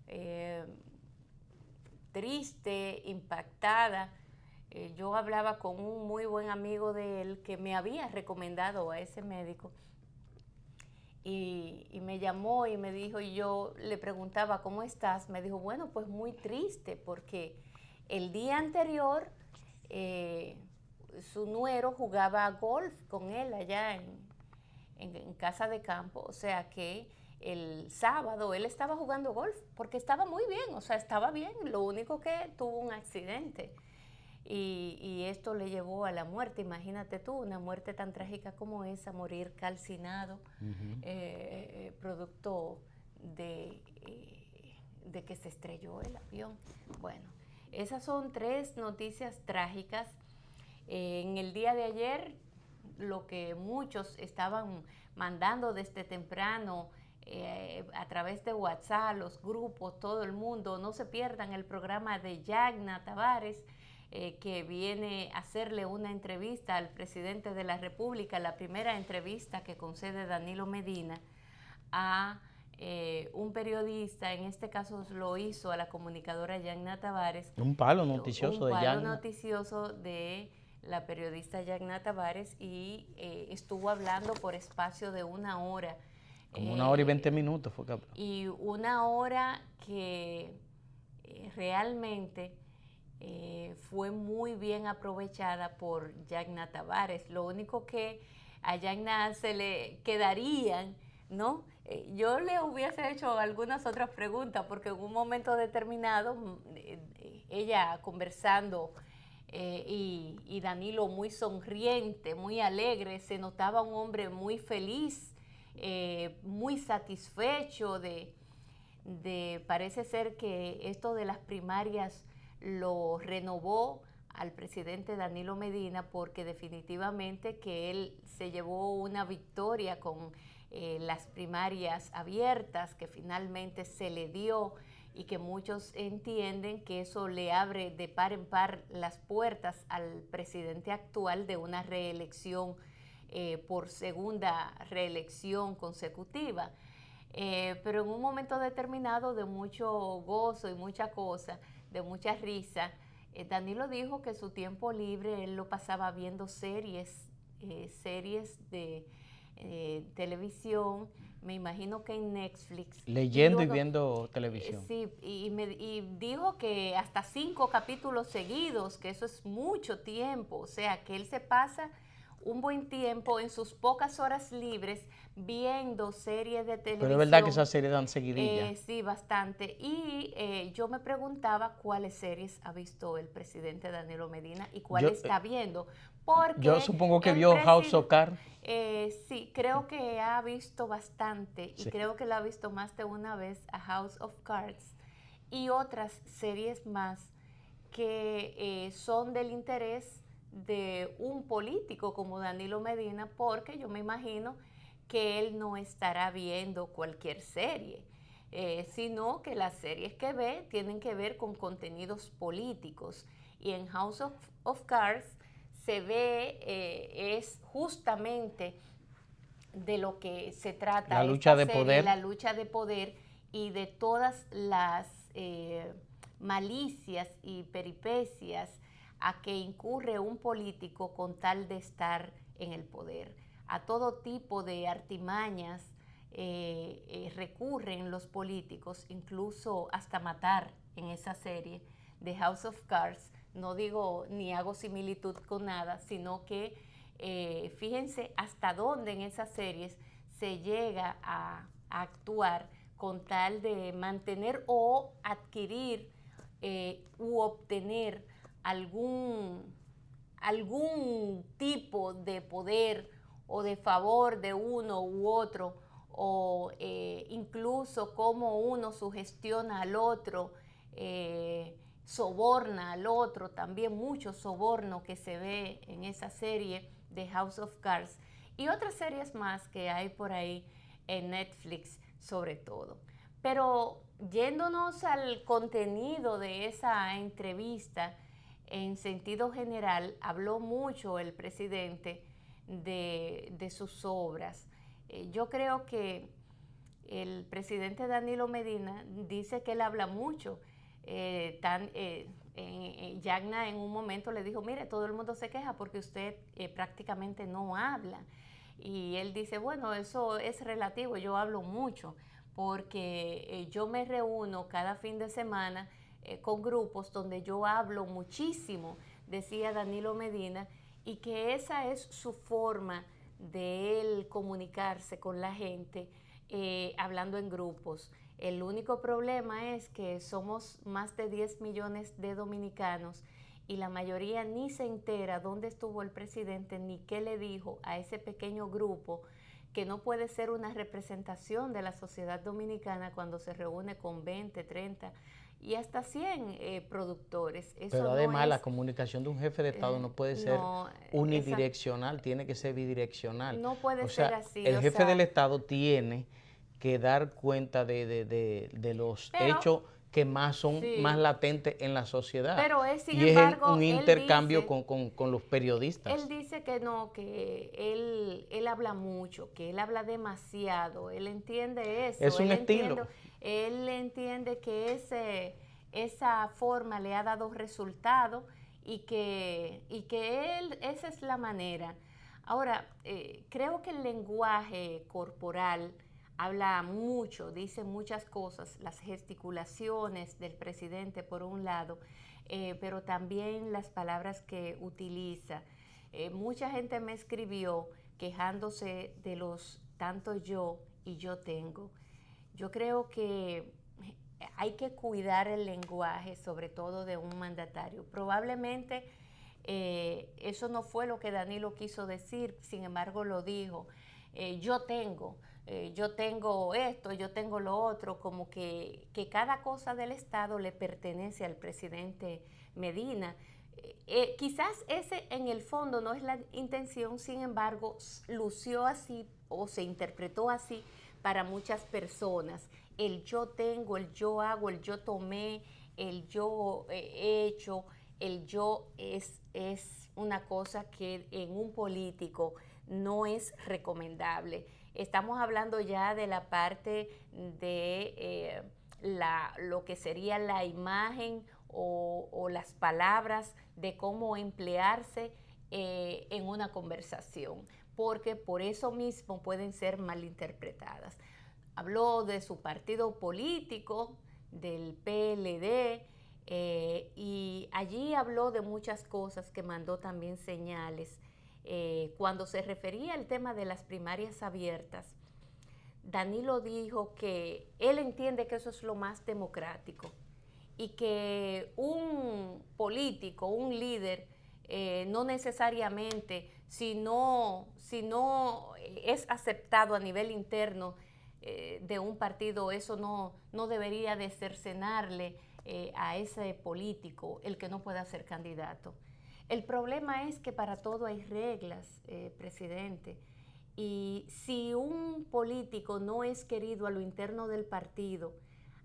eh, triste, impactada. Yo hablaba con un muy buen amigo de él que me había recomendado a ese médico y me llamó y me dijo, y yo le preguntaba, ¿cómo estás? Me dijo, bueno, pues muy triste porque el día anterior eh, su nuero jugaba golf con él allá en casa de campo, o sea que el sábado él estaba jugando golf porque estaba muy bien, o sea, estaba bien, lo único que tuvo un accidente y esto le llevó a la muerte. Imagínate tú, una muerte tan trágica como esa, morir calcinado, producto de que se estrelló el avión. Bueno, esas son tres noticias trágicas. En el día de ayer, lo que muchos estaban mandando desde temprano a través de WhatsApp, los grupos, todo el mundo, no se pierdan el programa de Yagna Tavares, que viene a hacerle una entrevista al presidente de la República, la primera entrevista que concede Danilo Medina a un periodista, en este caso lo hizo a la comunicadora Yagna Tavares. Un palo noticioso Un de palo Yagna. noticioso de la periodista Yagna Tavares y estuvo hablando por espacio de 1 hora. Como 1 hora y 20 minutos fue que habló. Y 1 hora que realmente fue muy bien aprovechada por Yagna Tavares. Lo único que a Yagna se le quedarían, ¿no? Yo le hubiese hecho algunas otras preguntas porque en un momento determinado ella conversando y Danilo muy sonriente, muy alegre, se notaba un hombre muy feliz, muy satisfecho parece ser que esto de las primarias lo renovó al presidente Danilo Medina porque definitivamente que él se llevó una victoria con las primarias abiertas que finalmente se le dio y que muchos entienden que eso le abre de par en par las puertas al presidente actual de una reelección por segunda reelección consecutiva. Pero en un momento determinado de mucho gozo y mucha cosa, de mucha risa, Danilo dijo que su tiempo libre él lo pasaba viendo series de televisión, me imagino que en Netflix. Leyendo y viendo televisión. Sí, y dijo que hasta 5 capítulos seguidos, que eso es mucho tiempo, o sea, que él se pasa un buen tiempo en sus pocas horas libres viendo series de televisión. Pero es verdad que esas series dan seguidilla. Sí, bastante. Y yo me preguntaba cuáles series ha visto el presidente Danilo Medina y cuál está viendo. Porque yo supongo que vio House of Cards. Sí, creo que ha visto bastante y Sí. creo que la ha visto más de una vez a House of Cards y otras series más que son del interés de un político como Danilo Medina, porque yo me imagino que él no estará viendo cualquier serie, sino que las series que ve tienen que ver con contenidos políticos. Y en House of Cards se ve, es justamente de lo que se trata La lucha de poder. La lucha de poder y de todas las malicias y peripecias a que incurre un político con tal de estar en el poder. A todo tipo de artimañas recurren los políticos, incluso hasta matar en esa serie de House of Cards. No digo ni hago similitud con nada, sino que fíjense hasta dónde en esas series se llega a actuar con tal de mantener o adquirir u obtener algún tipo de poder o de favor de uno u otro, o incluso cómo uno sugestiona al otro, soborna al otro, también mucho soborno que se ve en esa serie de House of Cards y otras series más que hay por ahí en Netflix sobre todo. Pero yéndonos al contenido de esa entrevista, en sentido general, habló mucho el presidente de sus obras. Yo creo que el presidente Danilo Medina dice que él habla mucho. Yagna en un momento le dijo, mire, todo el mundo se queja porque usted prácticamente no habla. Y él dice, bueno, eso es relativo, yo hablo mucho, porque yo me reúno cada fin de semana con grupos donde yo hablo muchísimo, decía Danilo Medina, y que esa es su forma de él comunicarse con la gente, hablando en grupos. El único problema es que somos más de 10 millones de dominicanos y la mayoría ni se entera dónde estuvo el presidente ni qué le dijo a ese pequeño grupo, que no puede ser una representación de la sociedad dominicana cuando se reúne con 20, 30 y hasta 100 productores. Eso pero además la comunicación de un jefe de Estado no puede ser unidireccional, tiene que ser bidireccional. No puede ser así. El jefe del Estado tiene que dar cuenta de los hechos que más son más latentes en la sociedad. Pero sin embargo, un intercambio con los periodistas. Él dice que no, que él habla mucho, que él habla demasiado, él entiende eso. Es un estilo. Él entiende que esa forma le ha dado resultado y que esa es la manera. Ahora, creo que el lenguaje corporal habla mucho, dice muchas cosas, las gesticulaciones del presidente por un lado, pero también las palabras que utiliza. Mucha gente me escribió quejándose de los tanto yo y yo tengo. Yo creo que hay que cuidar el lenguaje, sobre todo de un mandatario. Probablemente eso no fue lo que Danilo quiso decir, sin embargo lo dijo. Yo tengo esto, yo tengo lo otro, como que cada cosa del Estado le pertenece al presidente Medina. Quizás ese en el fondo no es la intención, sin embargo, lució así o se interpretó así para muchas personas. El yo tengo, el yo hago, el yo tomé, el yo he hecho, el yo es una cosa que en un político no es recomendable. Estamos hablando ya de la parte de lo que sería la imagen o las palabras de cómo emplearse en una conversación, porque por eso mismo pueden ser malinterpretadas. Habló de su partido político, del PLD, y allí habló de muchas cosas que mandó también señales. Cuando se refería al tema de las primarias abiertas, Danilo dijo que él entiende que eso es lo más democrático y que un político, un líder, no necesariamente, si no es aceptado a nivel interno de un partido, eso no debería de cercenarle a ese político el que no pueda ser candidato. El problema es que para todo hay reglas, presidente, y si un político no es querido a lo interno del partido,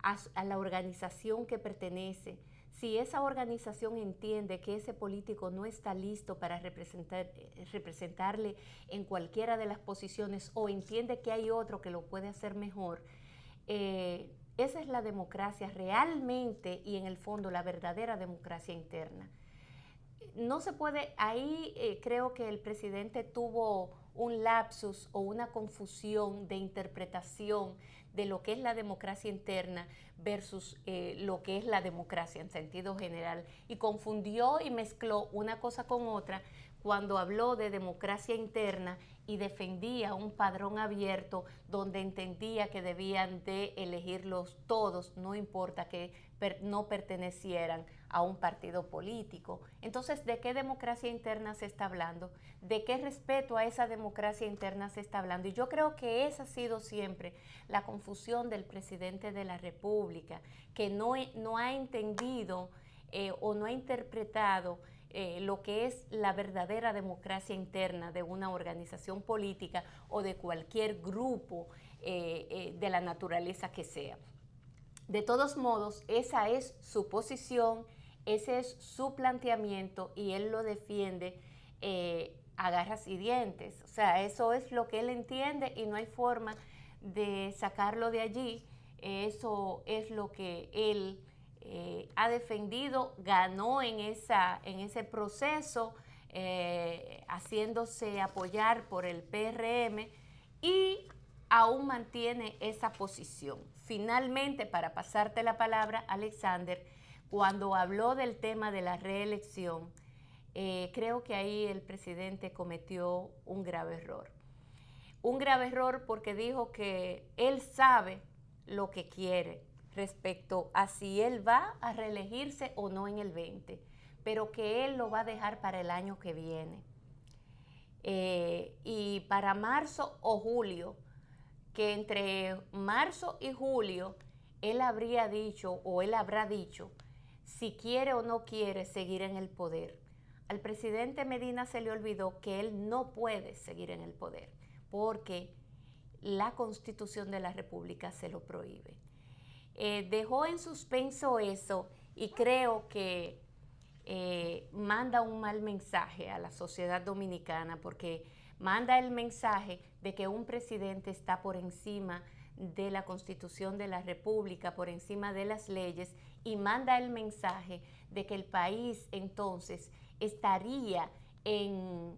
a la organización que pertenece, si esa organización entiende que ese político no está listo para representarle en cualquiera de las posiciones o entiende que hay otro que lo puede hacer mejor, esa es la democracia realmente y en el fondo la verdadera democracia interna. No se puede, ahí creo que el presidente tuvo un lapsus o una confusión de interpretación de lo que es la democracia interna versus lo que es la democracia en sentido general, y confundió y mezcló una cosa con otra cuando habló de democracia interna y defendía un padrón abierto donde entendía que debían de elegirlos todos, no importa que no pertenecieran a un partido político. Entonces, ¿de qué democracia interna se está hablando? ¿De qué respeto a esa democracia interna se está hablando? Y yo creo que esa ha sido siempre la confusión del presidente de la República, que no ha entendido o no ha interpretado lo que es la verdadera democracia interna de una organización política o de cualquier grupo de la naturaleza que sea. De todos modos, esa es su posición, ese es su planteamiento y él lo defiende a garras y dientes. O sea, eso es lo que él entiende y no hay forma de sacarlo de allí. Eso es lo que él ha defendido, ganó en ese proceso, haciéndose apoyar por el PRM y aún mantiene esa posición. Finalmente, para pasarte la palabra, Alexander, cuando habló del tema de la reelección, creo que ahí el presidente cometió un grave error. Un grave error porque dijo que él sabe lo que quiere respecto a si él va a reelegirse o no en el 20, pero que él lo va a dejar para el año que viene. Y para marzo o julio, que entre marzo y julio él habría dicho o él habrá dicho si quiere o no quiere seguir en el poder. Al presidente Medina se le olvidó que él no puede seguir en el poder porque la Constitución de la República se lo prohíbe. Dejó en suspenso eso y creo que manda un mal mensaje a la sociedad dominicana porque manda el mensaje de que un presidente está por encima de la Constitución de la República, por encima de las leyes, y manda el mensaje de que el país entonces estaría en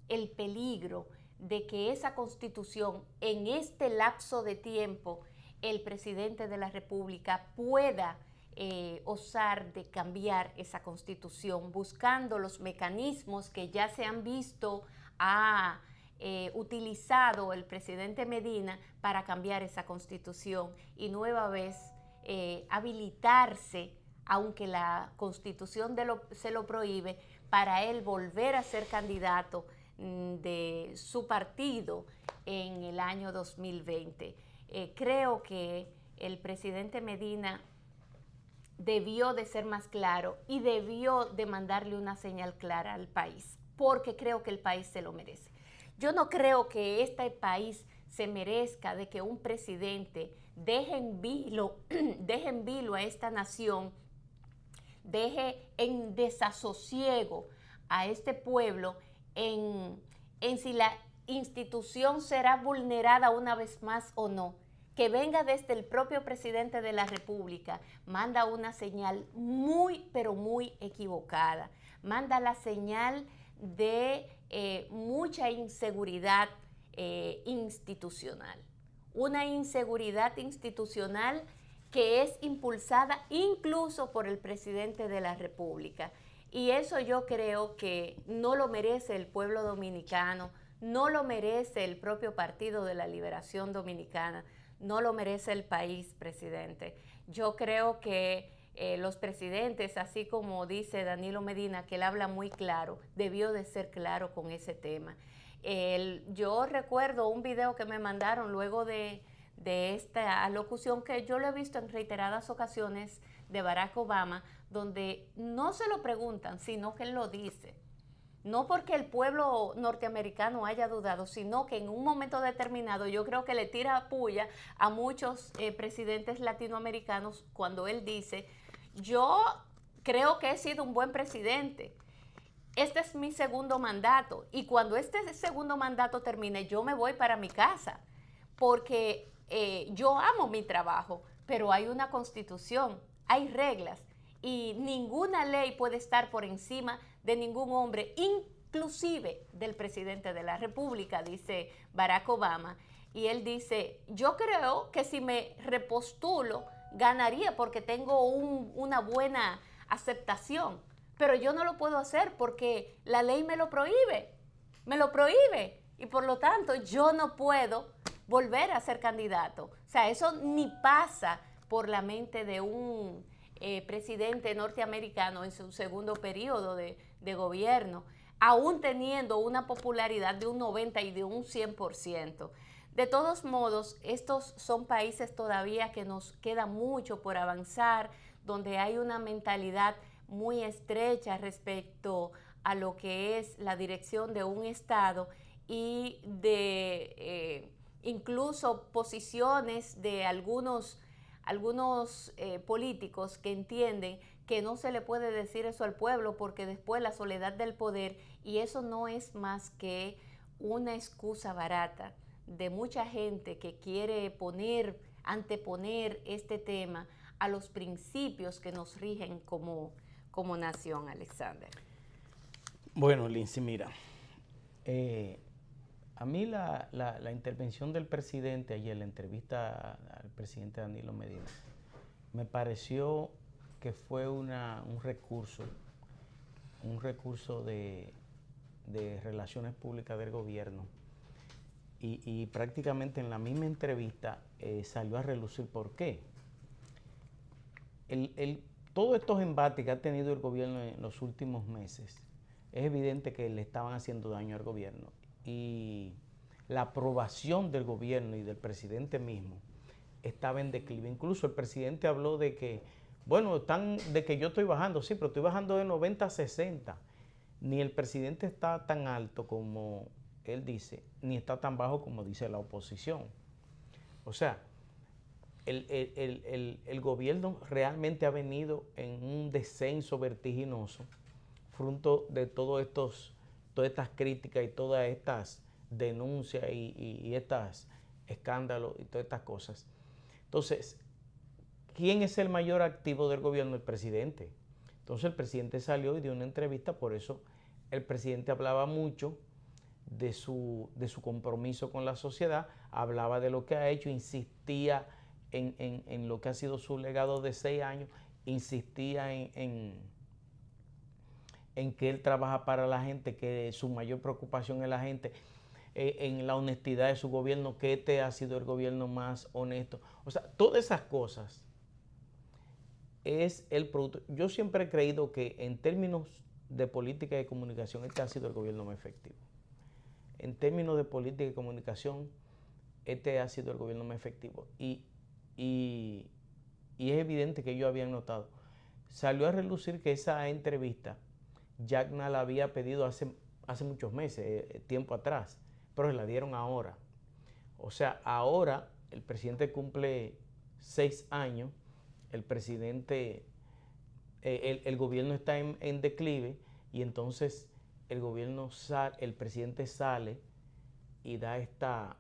el peligro de que esa Constitución, en este lapso de tiempo, el presidente de la República pueda osar de cambiar esa Constitución, buscando los mecanismos que ya se han visto ha utilizado el presidente Medina para cambiar esa Constitución y nueva vez habilitarse, aunque la Constitución se lo prohíbe, para él volver a ser candidato de su partido en el año 2020. Creo que el presidente Medina debió de ser más claro y debió de mandarle una señal clara al país, porque creo que el país se lo merece. Yo no creo que este país se merezca de que un presidente deje en vilo a esta nación, deje en desasosiego a este pueblo en si la institución será vulnerada una vez más o no. Que venga desde el propio presidente de la República, manda una señal muy, pero muy equivocada. Manda la señal de mucha inseguridad institucional. Una inseguridad institucional que es impulsada incluso por el presidente de la República. Y eso yo creo que no lo merece el pueblo dominicano, no lo merece el propio Partido de la Liberación Dominicana, no lo merece el país, presidente. Yo creo que los presidentes, así como dice Danilo Medina, que él habla muy claro, debió de ser claro con ese tema. Yo recuerdo un video que me mandaron luego de esta alocución, que yo lo he visto en reiteradas ocasiones, de Barack Obama, donde no se lo preguntan, sino que él lo dice. No porque el pueblo norteamericano haya dudado, sino que en un momento determinado yo creo que le tira puya a muchos presidentes latinoamericanos cuando él dice: yo creo que he sido un buen presidente, este es mi segundo mandato y cuando este segundo mandato termine yo me voy para mi casa porque yo amo mi trabajo, pero hay una constitución, hay reglas y ninguna ley puede estar por encima de ningún hombre, inclusive del presidente de la República, dice Barack Obama. Y él dice: yo creo que si me repostulo ganaría porque tengo una buena aceptación, pero yo no lo puedo hacer porque la ley me lo prohíbe, y por lo tanto yo no puedo volver a ser candidato. O sea, eso ni pasa por la mente de un presidente norteamericano en su segundo periodo de gobierno, aún teniendo una popularidad de un 90 y de un 100%. De todos modos, estos son países todavía que nos queda mucho por avanzar, donde hay una mentalidad muy estrecha respecto a lo que es la dirección de un Estado y de incluso posiciones de algunos políticos que entienden que no se le puede decir eso al pueblo porque después la soledad del poder, y eso no es más que una excusa barata de mucha gente que quiere anteponer este tema a los principios que nos rigen como nación, Alexander. Bueno, Lindsay, mira, a mí la intervención del presidente ayer, la entrevista al presidente Danilo Medina, me pareció que fue un recurso de relaciones públicas del gobierno y prácticamente en la misma entrevista salió a relucir por qué. Todos estos embates que ha tenido el gobierno en los últimos meses, es evidente que le estaban haciendo daño al gobierno y la aprobación del gobierno y del presidente mismo estaba en declive. Incluso el presidente habló de que, bueno, de que yo estoy bajando, sí, pero estoy bajando de 90 a 60. Ni el presidente está tan alto como él dice, ni está tan bajo como dice la oposición. O sea, el gobierno realmente ha venido en un descenso vertiginoso, fruto de todas estas críticas y todas estas denuncias y estos escándalos y todas estas cosas. Entonces, ¿quién es el mayor activo del gobierno? El presidente. Entonces el presidente salió y dio una entrevista, por eso el presidente hablaba mucho de su compromiso con la sociedad, hablaba de lo que ha hecho, insistía en lo que ha sido su legado de 6 años, insistía en que él trabaja para la gente, que su mayor preocupación es la gente, en la honestidad de su gobierno, que este ha sido el gobierno más honesto. O sea, todas esas cosas es el producto. Yo siempre he creído que en términos de política de comunicación, este ha sido el gobierno más efectivo. En términos de política y comunicación, este ha sido el gobierno más efectivo. Y es evidente que ellos habían notado. Salió a relucir que esa entrevista Yagna la había pedido hace muchos meses, tiempo atrás, pero se la dieron ahora. O sea, ahora el presidente cumple 6 años, el presidente, el gobierno está en declive y entonces el presidente sale y da esta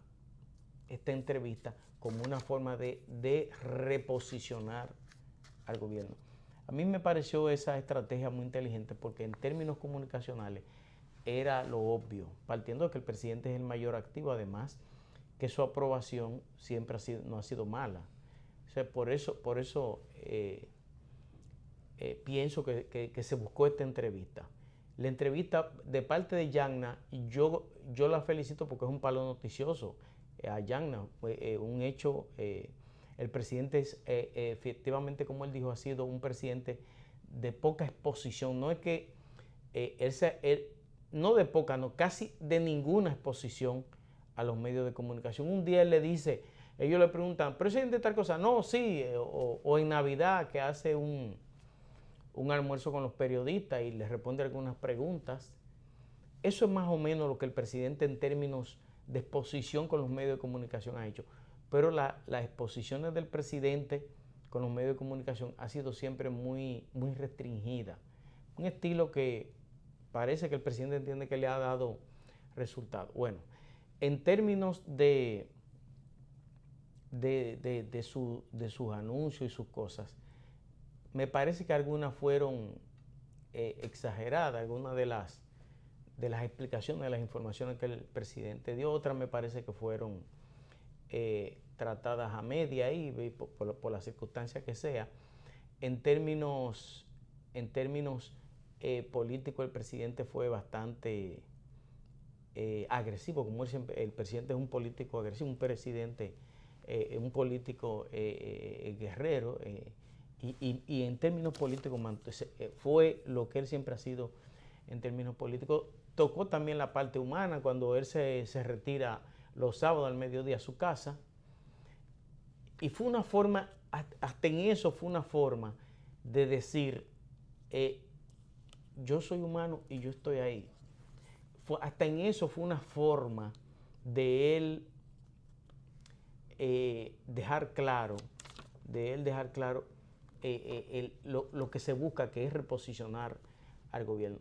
entrevista como una forma de reposicionar al gobierno. A mí me pareció esa estrategia muy inteligente porque en términos comunicacionales era lo obvio, partiendo de que el presidente es el mayor activo, además que su aprobación siempre no ha sido mala. O sea, por eso pienso que se buscó esta entrevista. La entrevista de parte de Yagna, yo la felicito porque es un palo noticioso a Yagna, un hecho. El presidente efectivamente, como él dijo, ha sido un presidente de poca exposición. No es que no de poca, no, casi de ninguna exposición a los medios de comunicación. Un día él le dice, ellos le preguntan, presidente, tal cosa, no, sí, o en Navidad que hace un almuerzo con los periodistas y les responde algunas preguntas. Eso es más o menos lo que el presidente en términos de exposición con los medios de comunicación ha hecho. Pero las exposiciones del presidente con los medios de comunicación ha sido siempre muy, muy restringida. Un estilo que parece que el presidente entiende que le ha dado resultado. Bueno, en términos de sus anuncios y sus cosas, me parece que algunas fueron exageradas, algunas de las explicaciones, de las informaciones que el presidente dio, otras me parece que fueron tratadas a media ahí, por las circunstancias que sea. En términos políticos, el presidente fue bastante agresivo, como el presidente es un político agresivo, un presidente, un político guerrero, y en términos políticos fue lo que él siempre ha sido en términos políticos. Tocó también la parte humana cuando él se retira los sábados al mediodía a su casa, y fue una forma, hasta en eso fue una forma de decir, yo soy humano y yo estoy ahí. Hasta en eso fue una forma de él dejar claro lo que se busca, que es reposicionar al gobierno.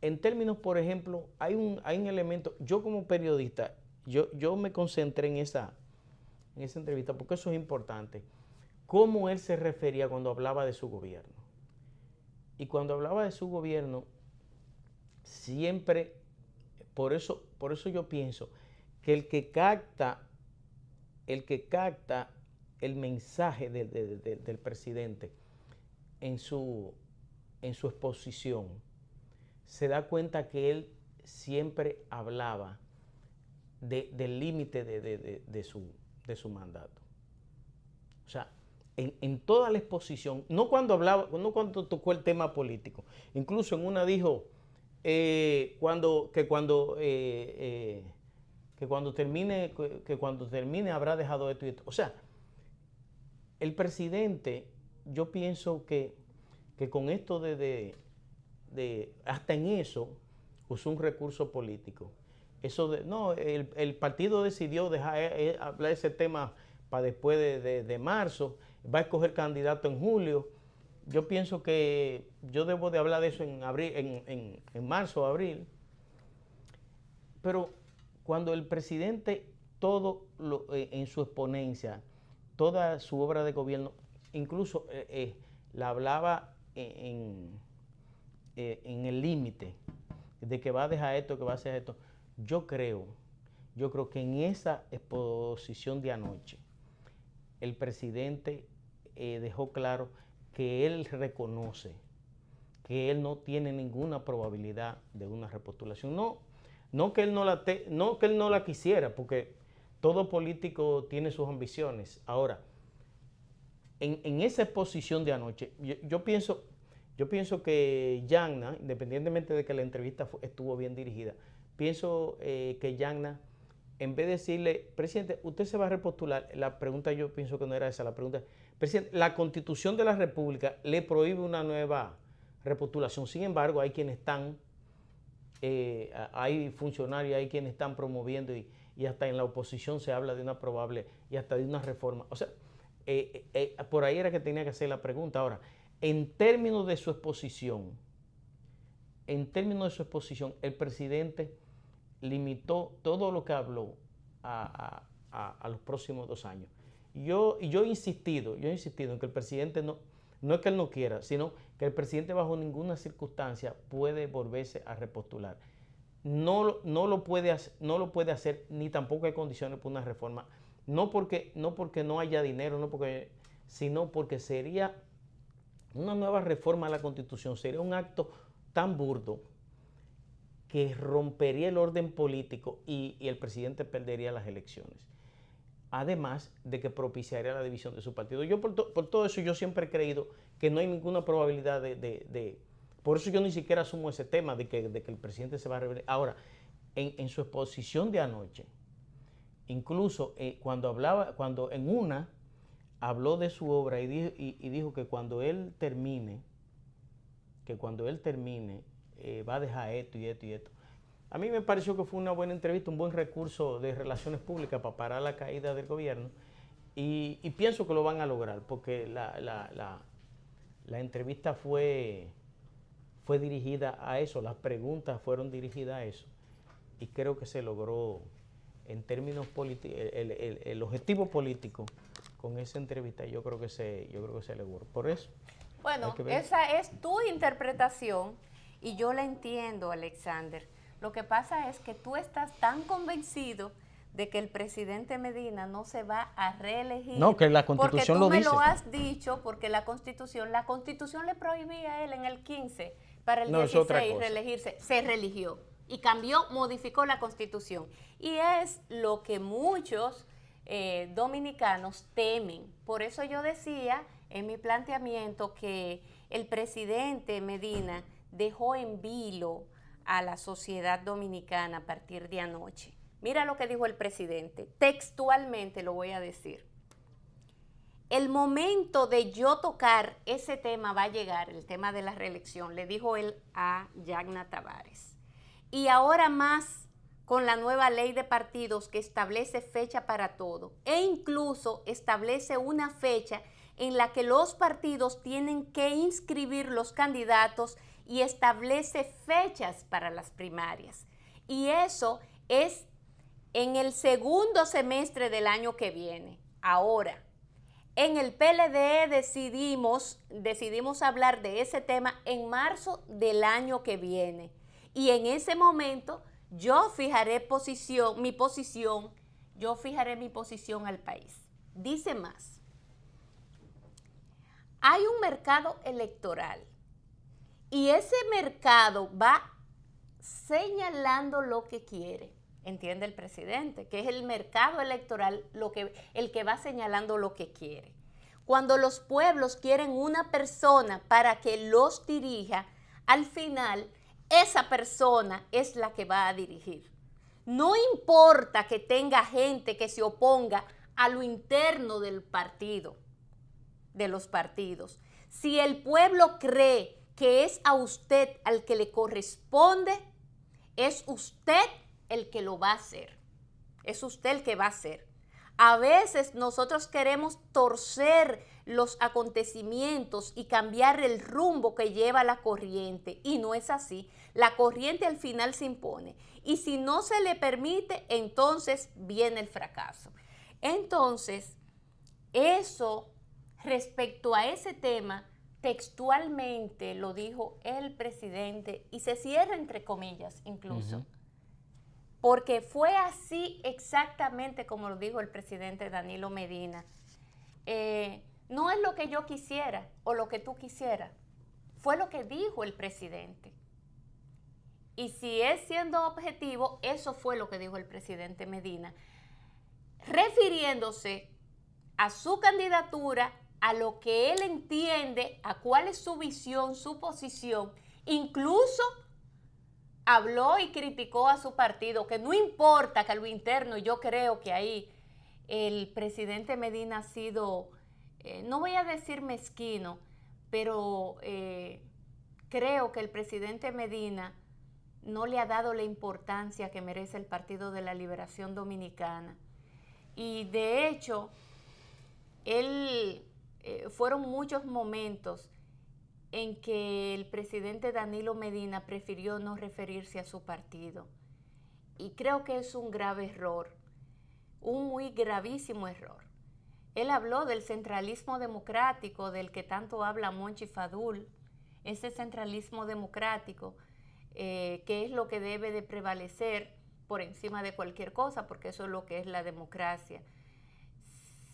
En términos, por ejemplo, hay un elemento, yo como periodista, yo me concentré en esa entrevista porque eso es importante. Cómo él se refería cuando hablaba de su gobierno. Y cuando hablaba de su gobierno, siempre, por eso yo pienso que el que capta el mensaje del presidente en su exposición, se da cuenta que él siempre hablaba del límite de su mandato. O sea, en toda la exposición, no cuando tocó el tema político, incluso en una dijo que cuando termine habrá dejado esto y esto. O sea, el presidente, yo pienso que con esto hasta en eso usó un recurso político. Eso el partido decidió dejar hablar ese tema para después de marzo, va a escoger candidato en julio. Yo pienso que yo debo de hablar de eso en abril, en marzo o abril. Pero cuando el presidente en su exponencia, toda su obra de gobierno, incluso la hablaba en el límite de que va a dejar esto, que va a hacer esto. Yo creo que en esa exposición de anoche, el presidente dejó claro que él reconoce que él no tiene ninguna probabilidad de una repostulación. No que él no la quisiera, porque todo político tiene sus ambiciones. Ahora, en esa exposición de anoche, yo pienso que Yagna, independientemente de que la entrevista estuvo bien dirigida, pienso que Yagna, en vez de decirle, presidente, usted se va a repostular, la pregunta yo pienso que no era esa, la pregunta, presidente, la Constitución de la República le prohíbe una nueva repostulación. Sin embargo, hay quienes están, hay funcionarios, hay quienes están promoviendo y hasta en la oposición se habla de una probable y hasta de una reforma. O sea, por ahí era que tenía que hacer la pregunta. Ahora, en términos de su exposición, el presidente limitó todo lo que habló a los próximos 2 años. Y yo he insistido en que el presidente no es que él no quiera, sino que el presidente bajo ninguna circunstancia puede volverse a repostular. No lo puede hacer, ni tampoco hay condiciones para una reforma. No porque no haya dinero, sino porque sería una nueva reforma a la Constitución, sería un acto tan burdo que rompería el orden político y el presidente perdería las elecciones. Además de que propiciaría la división de su partido. Yo por todo eso yo siempre he creído que no hay ninguna probabilidad por eso yo ni siquiera asumo ese tema de que el presidente se va a rebelar. Ahora, en su exposición de anoche, incluso cuando en una habló de su obra y dijo que cuando él termine, va a dejar esto y esto y esto. A mí me pareció que fue una buena entrevista, un buen recurso de relaciones públicas para parar la caída del gobierno y pienso que lo van a lograr porque la entrevista fue dirigida a eso, las preguntas fueron dirigidas a eso y creo que se logró en términos políticos, el objetivo político con esa entrevista yo creo que se logró. Por eso. Bueno, esa es tu interpretación y yo la entiendo, Alexander. Lo que pasa es que tú estás tan convencido de que el presidente Medina no se va a reelegir. No, que la Constitución lo dice. Porque tú me lo has dicho, porque la Constitución le prohibía a él en el 15 para el 16 reelegirse. Se religió y modificó la Constitución. Y es lo que muchos dominicanos temen. Por eso yo decía en mi planteamiento que el presidente Medina dejó en vilo a la sociedad dominicana a partir de anoche. Mira lo que dijo el presidente, textualmente lo voy a decir. El momento de yo tocar ese tema va a llegar, el tema de la reelección, le dijo él a Yagna Tavares. Y ahora más con la nueva ley de partidos que establece fecha para todo e incluso establece una fecha en la que los partidos tienen que inscribir los candidatos y establece fechas para las primarias. Y eso es en el segundo semestre del año que viene. Ahora, en el PLD decidimos hablar de ese tema en marzo del año que viene. Y en ese momento yo fijaré mi posición al país. Dice más, hay un mercado electoral y ese mercado va señalando lo que quiere, entiende el presidente, que es el mercado electoral el que va señalando lo que quiere. Cuando los pueblos quieren una persona para que los dirija, al final esa persona es la que va a dirigir. No importa que tenga gente que se oponga a lo interno del partido, de los partidos. Si el pueblo cree que es a usted al que le corresponde, es usted el que lo va a hacer. Es usted el que va a hacer. A veces nosotros queremos torcer los acontecimientos y cambiar el rumbo que lleva la corriente, y no es así. La corriente al final se impone, y si no se le permite, entonces viene el fracaso. Entonces, eso, respecto a ese tema, textualmente lo dijo el presidente, y se cierra entre comillas incluso, porque fue así exactamente como lo dijo el presidente Danilo Medina. No es lo que yo quisiera o lo que tú quisieras, fue lo que dijo el presidente. Y si es siendo objetivo, eso fue lo que dijo el presidente Medina, refiriéndose a su candidatura, a lo que él entiende, a cuál es su visión, su posición. Incluso habló y criticó a su partido, que no importa que a lo interno, yo creo que ahí el presidente Medina ha sido, no voy a decir mezquino, pero creo que el presidente Medina no le ha dado la importancia que merece el Partido de la Liberación Dominicana. Y de hecho, fueron muchos momentos en que el presidente Danilo Medina prefirió no referirse a su partido. Y creo que es un grave error, un muy gravísimo error. Él habló del centralismo democrático del que tanto habla Monchi Fadul, ese centralismo democrático que es lo que debe de prevalecer por encima de cualquier cosa, porque eso es lo que es la democracia.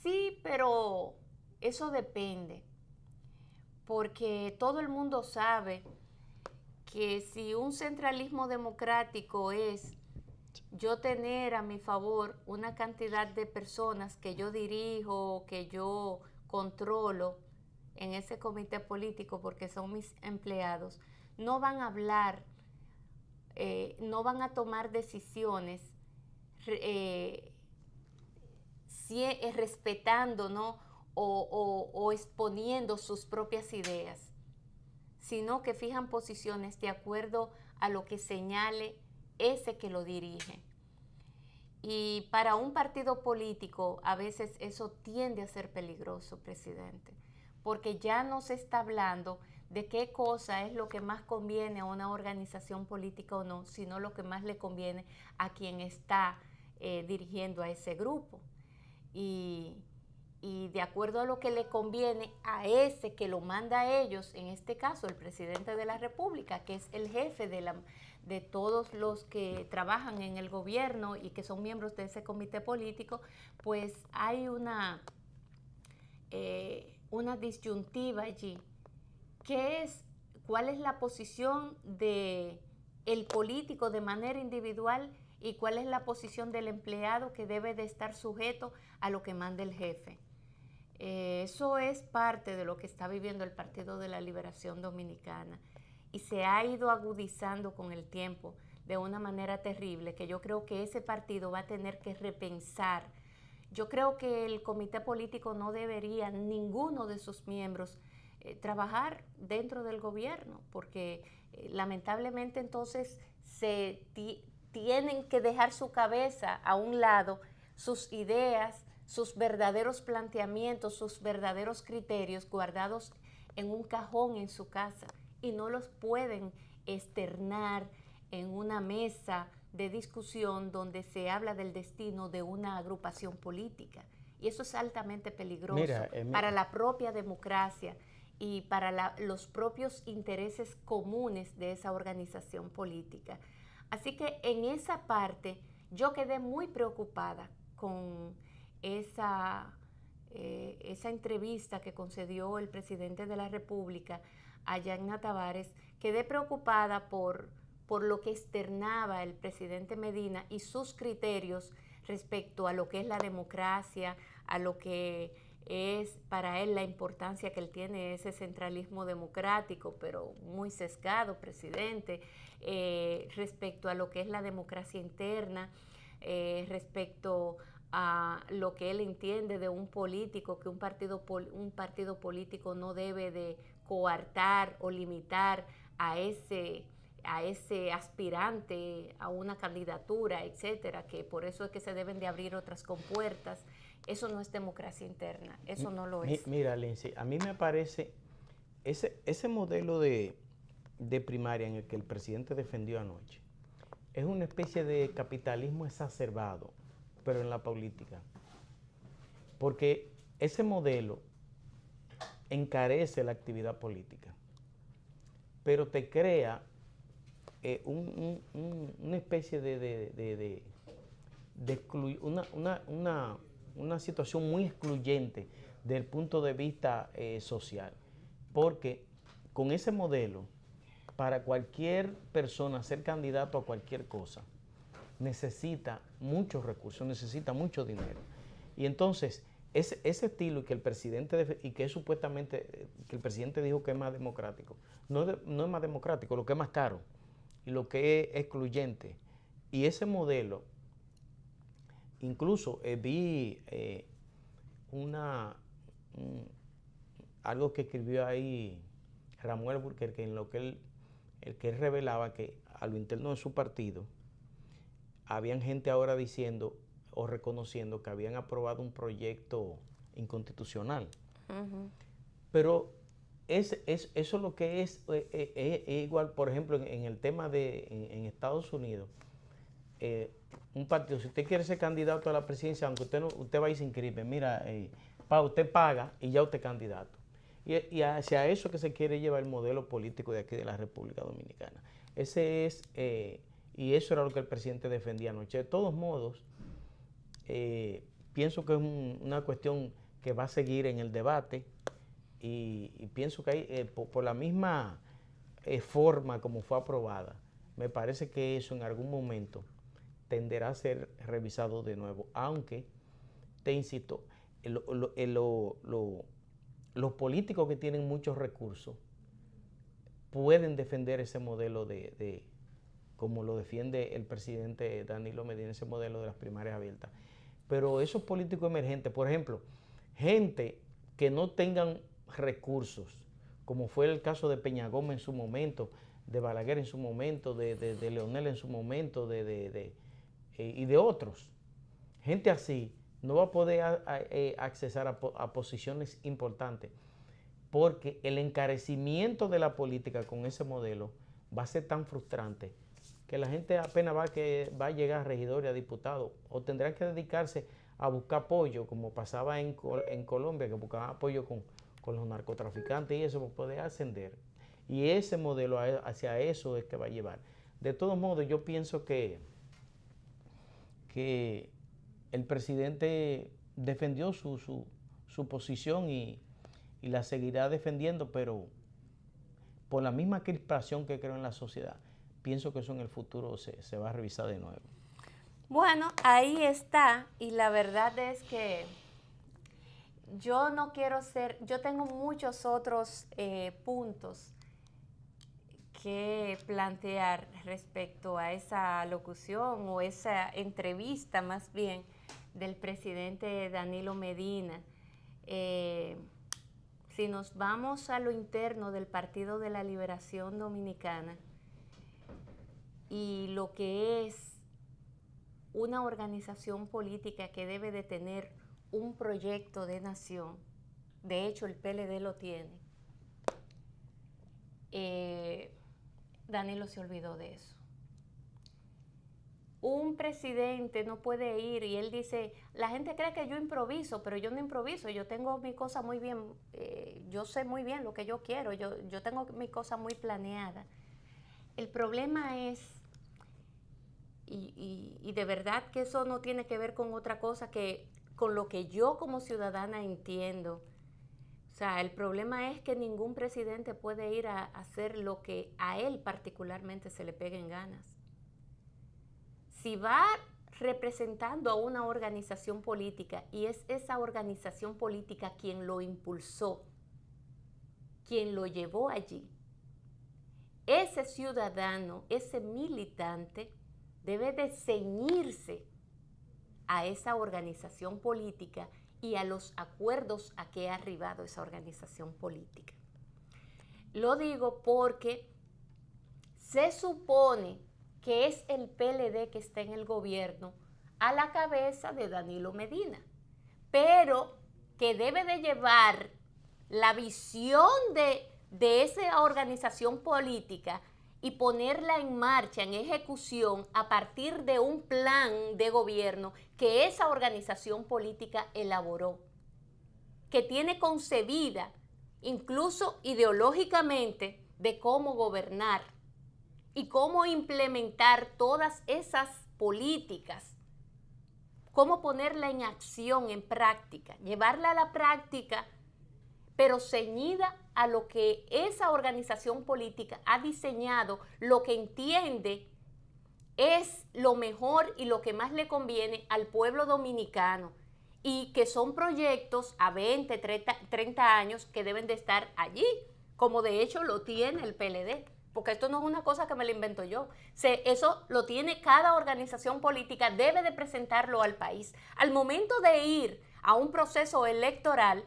Sí, pero eso depende, porque todo el mundo sabe que si un centralismo democrático es yo tener a mi favor una cantidad de personas que yo dirijo, que yo controlo en ese comité político porque son mis empleados, no van a hablar, no van a tomar decisiones respetando, ¿no? o exponiendo sus propias ideas, sino que fijan posiciones de acuerdo a lo que señale ese que lo dirige. Y para un partido político a veces eso tiende a ser peligroso, presidente, porque ya no se está hablando de qué cosa es lo que más conviene a una organización política o no, sino lo que más le conviene a quien está dirigiendo a ese grupo. Y de acuerdo a lo que le conviene a ese que lo manda a ellos, en este caso el presidente de la República, que es el jefe de todos los que trabajan en el gobierno y que son miembros de ese comité político, pues hay una disyuntiva allí, que es cuál es la posición del político de manera individual y cuál es la posición del empleado que debe de estar sujeto a lo que manda el jefe. Eso es parte de lo que está viviendo el Partido de la Liberación Dominicana y se ha ido agudizando con el tiempo de una manera terrible, que yo creo que ese partido va a tener que repensar. Yo creo que el comité político no debería, ninguno de sus miembros, trabajar dentro del gobierno, porque lamentablemente entonces tienen que dejar su cabeza a un lado, sus ideas, sus verdaderos planteamientos, sus verdaderos criterios guardados en un cajón en su casa y no los pueden externar en una mesa de discusión donde se habla del destino de una agrupación política. Y eso es altamente peligroso para la propia democracia y para los propios intereses comunes de esa organización política. Así que en esa parte yo quedé muy preocupada con esa entrevista que concedió el presidente de la República a Yagna Tavares. Quedé preocupada por lo que externaba el presidente Medina y sus criterios respecto a lo que es la democracia, a lo que es para él la importancia que él tiene ese centralismo democrático, pero muy sesgado, presidente, respecto a lo que es la democracia interna, respecto a lo que él entiende de un político, que un partido político no debe de coartar o limitar a ese aspirante a una candidatura, etcétera, que por eso es que se deben de abrir otras compuertas. Eso no es democracia interna, eso no lo es. Mira, Lindsay, a mí me parece ese modelo de primaria en el que el presidente defendió anoche es una especie de capitalismo exacerbado, pero en la política. Porque ese modelo encarece la actividad política, pero te crea una especie una situación muy excluyente desde el punto de vista social, porque con ese modelo, para cualquier persona ser candidato a cualquier cosa, necesita muchos recursos, necesita mucho dinero. Y entonces, ese estilo que el presidente, y que es supuestamente, que el presidente dijo que es más democrático, no es más democrático, lo que es más caro y lo que es excluyente. Y ese modelo, incluso vi algo que escribió ahí Ramón Alburquerque, en lo que él revelaba que a lo interno de su partido habían gente ahora diciendo o reconociendo que habían aprobado un proyecto inconstitucional. Pero eso lo que es igual, por ejemplo, en el tema en Estados Unidos, un partido, si usted quiere ser candidato a la presidencia, aunque usted va y se inscribe, mira, usted paga y ya usted es candidato. Y hacia eso que se quiere llevar el modelo político de aquí de la República Dominicana. Y eso era lo que el presidente defendía anoche. De todos modos, pienso que es una cuestión que va a seguir en el debate y pienso que hay, por la misma forma como fue aprobada, me parece que eso en algún momento tenderá a ser revisado de nuevo, aunque, te insisto, los políticos que tienen muchos recursos pueden defender ese modelo como lo defiende el presidente Danilo Medina, ese modelo de las primarias abiertas. Pero esos políticos emergentes, por ejemplo, gente que no tengan recursos, como fue el caso de Peña Gómez en su momento, de Balaguer en su momento, de Leonel en su momento, y de otros, gente así no va a poder accesar a posiciones importantes, porque el encarecimiento de la política con ese modelo va a ser tan frustrante que la gente apenas va a llegar a regidor y a diputado, o tendrá que dedicarse a buscar apoyo, como pasaba en Colombia, que buscaban apoyo con los narcotraficantes y eso para poder ascender. Y ese modelo hacia eso es que va a llevar. De todos modos, yo pienso que el presidente defendió su posición y la seguirá defendiendo, pero por la misma crispación que creo en la sociedad, pienso que eso en el futuro se va a revisar de nuevo. Bueno, ahí está, y la verdad es que yo tengo muchos otros puntos que plantear respecto a esa locución o esa entrevista más bien del presidente Danilo Medina. Si nos vamos a lo interno del Partido de la Liberación Dominicana y lo que es una organización política que debe de tener un proyecto de nación, de hecho el PLD lo tiene, Danilo se olvidó de eso. un presidente no puede ir y él dice, la gente cree que yo improviso, pero yo no improviso, yo tengo mi cosa muy bien, yo sé muy bien lo que yo quiero, yo tengo mi cosa muy planeada. El problema es, y de verdad que eso no tiene que ver con otra cosa que con lo que yo como ciudadana entiendo. O sea, el problema es que ningún presidente puede ir a hacer lo que a él particularmente se le pegue en ganas. Si va representando a una organización política y es esa organización política quien lo impulsó, quien lo llevó allí, ese ciudadano, ese militante, debe de ceñirse a esa organización política y a los acuerdos a que ha arribado esa organización política. Lo digo porque se supone que es el PLD que está en el gobierno a la cabeza de Danilo Medina, pero que debe de llevar la visión de esa organización política y ponerla en marcha, en ejecución, a partir de un plan de gobierno que esa organización política elaboró, que tiene concebida, incluso ideológicamente, de cómo gobernar y cómo implementar todas esas políticas, cómo ponerla en acción, en práctica, llevarla a la práctica, pero ceñida a lo que esa organización política ha diseñado, lo que entiende es lo mejor y lo que más le conviene al pueblo dominicano, y que son proyectos a 20, 30 años que deben de estar allí, como de hecho lo tiene el PLD, porque esto no es una cosa que me lo invento yo, eso lo tiene cada organización política, debe de presentarlo al país. Al momento de ir a un proceso electoral,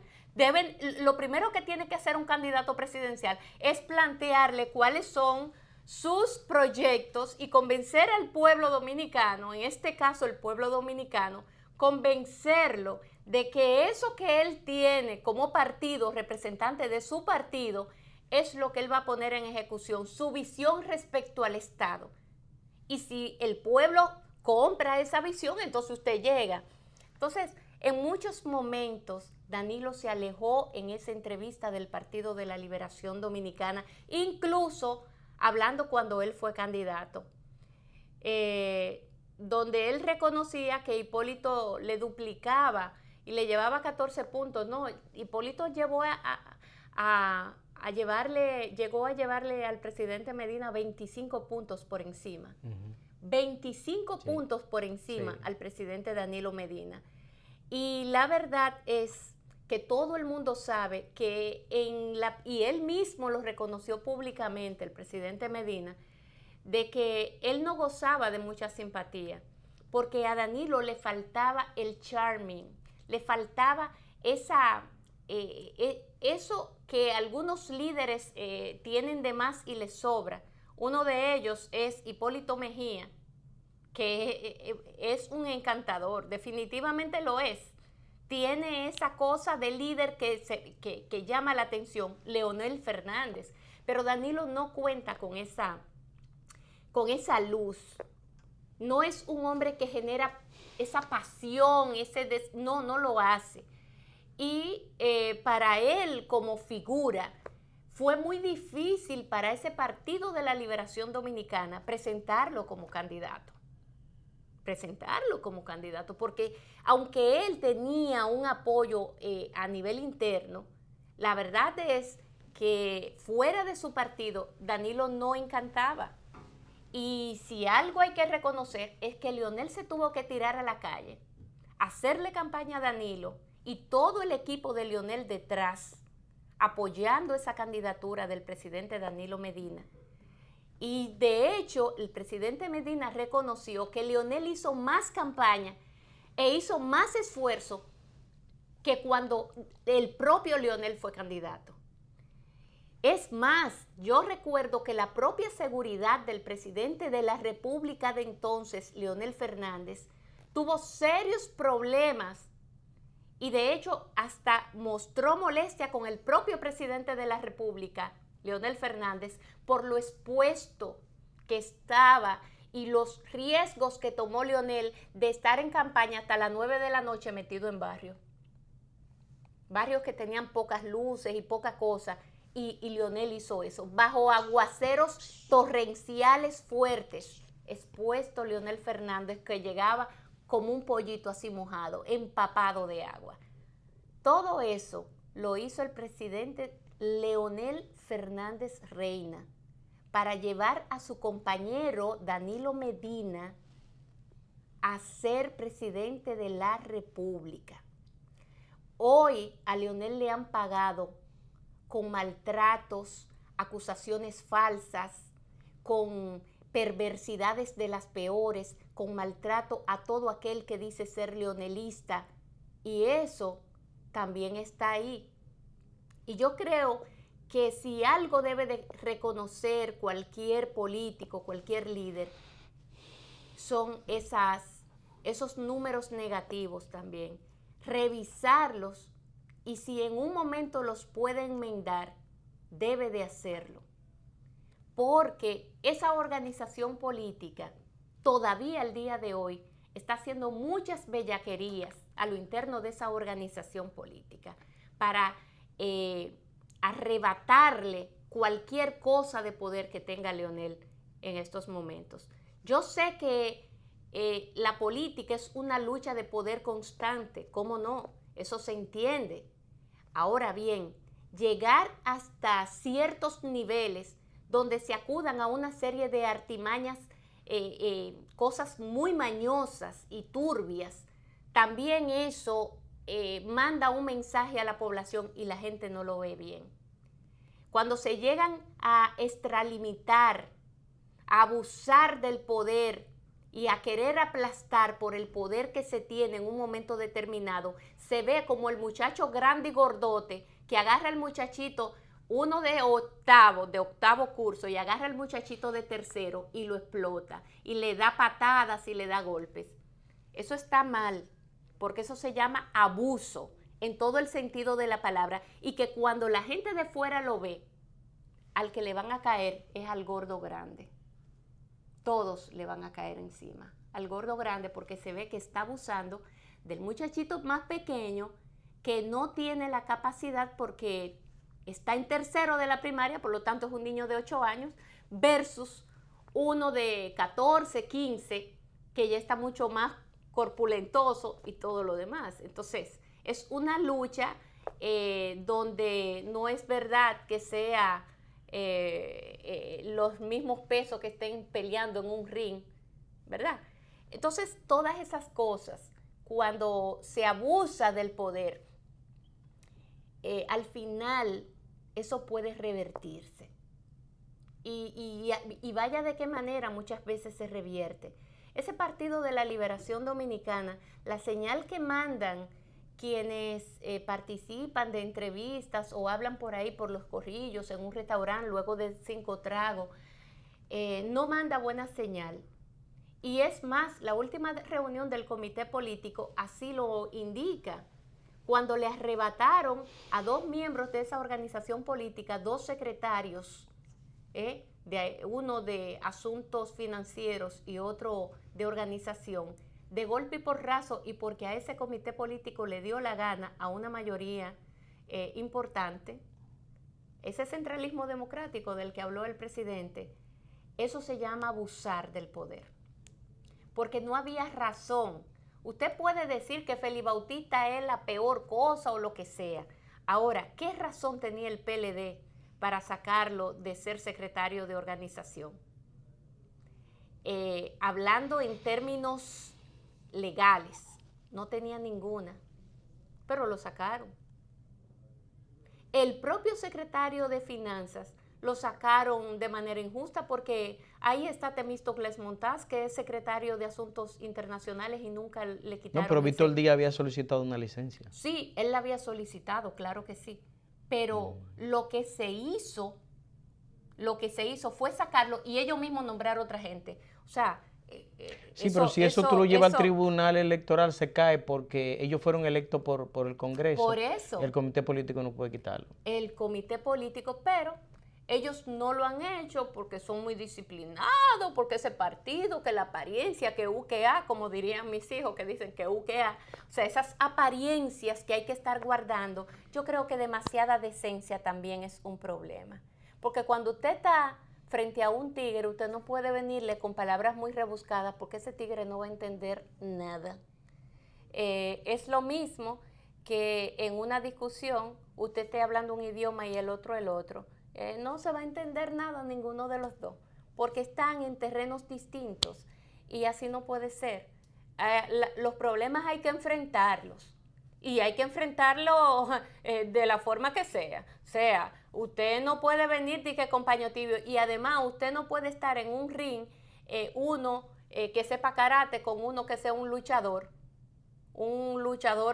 lo primero que tiene que hacer un candidato presidencial es plantearle cuáles son sus proyectos y convencer al pueblo dominicano, en este caso el pueblo dominicano, convencerlo de que eso que él tiene como partido, representante de su partido, es lo que él va a poner en ejecución, su visión respecto al Estado. Y si el pueblo compra esa visión, entonces usted llega. Entonces, en muchos momentos, Danilo se alejó en esa entrevista del Partido de la Liberación Dominicana, incluso hablando cuando él fue candidato, donde él reconocía que Hipólito le duplicaba y le llevaba 14 puntos. No, Hipólito llegó a llevarle al presidente Medina 25 puntos por encima. 25 puntos por encima al presidente Danilo Medina. Y la verdad es que todo el mundo sabe que y él mismo lo reconoció públicamente, el presidente Medina, de que él no gozaba de mucha simpatía, porque a Danilo le faltaba el charming, le faltaba eso que algunos líderes tienen de más y les sobra. Uno de ellos es Hipólito Mejía, que es un encantador, definitivamente lo es. Tiene esa cosa de líder que llama la atención, Leonel Fernández, pero Danilo no cuenta con esa luz. No es un hombre que genera esa pasión, no lo hace. Y para él como figura fue muy difícil para ese Partido de la Liberación Dominicana presentarlo como candidato, porque aunque él tenía un apoyo a nivel interno, la verdad es que fuera de su partido Danilo no encantaba. Y si algo hay que reconocer es que Leonel se tuvo que tirar a la calle, hacerle campaña a Danilo y todo el equipo de Leonel detrás, apoyando esa candidatura del presidente Danilo Medina. Y de hecho, el presidente Medina reconoció que Leonel hizo más campaña e hizo más esfuerzo que cuando el propio Leonel fue candidato. Es más, yo recuerdo que la propia seguridad del presidente de la República de entonces, Leonel Fernández, tuvo serios problemas y de hecho hasta mostró molestia con el propio presidente de la República, Leonel Fernández, por lo expuesto que estaba y los riesgos que tomó Leonel de estar en campaña hasta las 9 de la noche metido en barrios que tenían pocas luces y poca cosa, y Leonel hizo eso, bajo aguaceros torrenciales fuertes, expuesto Leonel Fernández, que llegaba como un pollito así mojado, empapado de agua. Todo eso lo hizo el presidente Leonel Fernández Reina para llevar a su compañero Danilo Medina a ser presidente de la República. Hoy a Leonel le han pagado con maltratos, acusaciones falsas, con perversidades de las peores, con maltrato a todo aquel que dice ser leonelista, y eso también está ahí. Y yo creo que si algo debe de reconocer cualquier político, cualquier líder, son esos números negativos también. Revisarlos, y si en un momento los puede enmendar, debe de hacerlo. Porque esa organización política todavía al día de hoy está haciendo muchas bellaquerías a lo interno de esa organización política para arrebatarle cualquier cosa de poder que tenga Leonel en estos momentos. Yo sé que la política es una lucha de poder constante, ¿cómo no? Eso se entiende. Ahora bien, llegar hasta ciertos niveles donde se acudan a una serie de artimañas, cosas muy mañosas y turbias, también eso manda un mensaje a la población y la gente no lo ve bien. Cuando se llegan a extralimitar, a abusar del poder y a querer aplastar por el poder que se tiene en un momento determinado, se ve como el muchacho grande y gordote que agarra al muchachito, uno de octavo curso, y agarra al muchachito de tercero y lo explota, y le da patadas y le da golpes. Eso está mal, porque eso se llama abuso en todo el sentido de la palabra, y que cuando la gente de fuera lo ve, al que le van a caer es al gordo grande. Todos le van a caer encima al gordo grande, porque se ve que está abusando del muchachito más pequeño que no tiene la capacidad porque está en tercero de la primaria, por lo tanto es un niño de 8 años, versus uno de 14, 15, que ya está mucho más corpulentoso y todo lo demás. Entonces, es una lucha donde no es verdad que sea los mismos pesos que estén peleando en un ring, ¿verdad? Entonces, todas esas cosas, cuando se abusa del poder, al final eso puede revertirse. Y vaya de qué manera muchas veces se revierte. Ese Partido de la Liberación Dominicana, la señal que mandan quienes participan de entrevistas o hablan por ahí por los corrillos en un restaurante luego de 5 tragos, no manda buena señal. Y es más, la última reunión del comité político así lo indica. Cuando le arrebataron a 2 miembros de esa organización política, 2 secretarios, uno de asuntos financieros y otro de organización, de golpe y porrazo, y porque a ese comité político le dio la gana a una mayoría importante, ese centralismo democrático del que habló el presidente, eso se llama abusar del poder, porque no había razón. Usted puede decir que Félix Bautista es la peor cosa o lo que sea. Ahora, ¿qué razón tenía el PLD para sacarlo de ser secretario de organización? Hablando en términos legales, no tenía ninguna, pero lo sacaron. El propio secretario de Finanzas lo sacaron de manera injusta, porque ahí está Temístocles Montaz, que es secretario de Asuntos Internacionales, y nunca le quitaron. No, pero Víctor Díaz había solicitado una licencia. Sí, él la había solicitado, claro que sí. Pero lo que se hizo fue sacarlo, y ellos mismos nombrar a otra gente. O sea, sí, pero si eso tú lo llevas al tribunal electoral, se cae, porque ellos fueron electos por el Congreso. Por eso. El comité político no puede quitarlo. El comité político, pero Ellos no lo han hecho porque son muy disciplinados, porque ese partido, que la apariencia, que UQA, como dirían mis hijos que dicen que UQA, o sea, esas apariencias que hay que estar guardando, yo creo que demasiada decencia también es un problema. Porque cuando usted está frente a un tigre, usted no puede venirle con palabras muy rebuscadas porque ese tigre no va a entender nada. Es lo mismo que en una discusión usted esté hablando un idioma y el otro el otro. No se va a entender nada ninguno de los dos, porque están en terrenos distintos y así no puede ser. Los problemas hay que enfrentarlos y hay que enfrentarlos de la forma que sea. O sea, usted no puede venir de que con paño tibio y además usted no puede estar en un ring, uno que sepa karate con uno que sea un luchador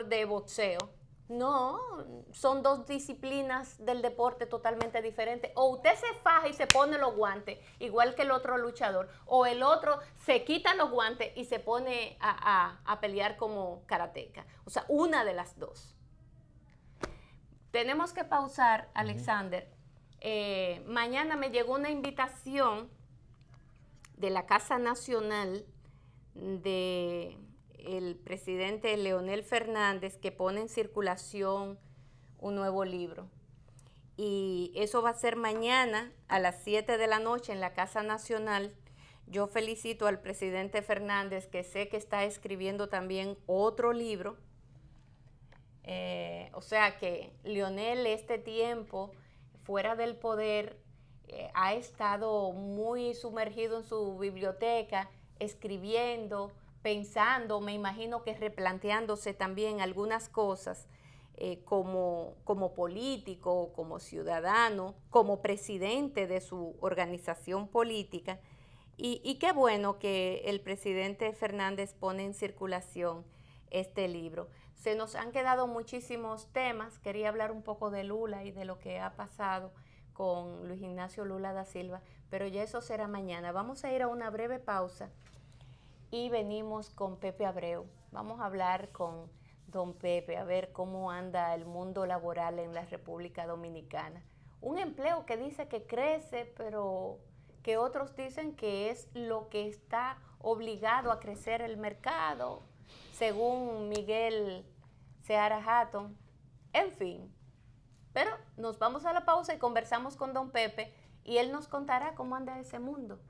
de boxeo. No, son dos disciplinas del deporte totalmente diferentes. O usted se faja y se pone los guantes, igual que el otro luchador, o el otro se quita los guantes y se pone a pelear como karateca. O sea, una de las dos. Tenemos que pausar, Alexander. Mañana me llegó una invitación de la Casa Nacional de el presidente Leonel Fernández, que pone en circulación un nuevo libro. Y eso va a ser mañana a las 7 de la noche en la Casa Nacional. Yo felicito al presidente Fernández, que sé que está escribiendo también otro libro. O sea que Leonel este tiempo fuera del poder ha estado muy sumergido en su biblioteca, escribiendo, pensando, me imagino que replanteándose también algunas cosas como político, como ciudadano, como presidente de su organización política. Y qué bueno que el presidente Fernández pone en circulación este libro. Se nos han quedado muchísimos temas. Quería hablar un poco de Lula y de lo que ha pasado con Luis Ignacio Lula da Silva, pero ya eso será mañana. Vamos a ir a una breve pausa y venimos con Pepe Abreu. Vamos a hablar con don Pepe, a ver cómo anda el mundo laboral en la República Dominicana. Un empleo que dice que crece, pero que otros dicen que es lo que está obligado a crecer el mercado, según Miguel Seara Hatton. En fin, pero nos vamos a la pausa y conversamos con don Pepe y él nos contará cómo anda ese mundo.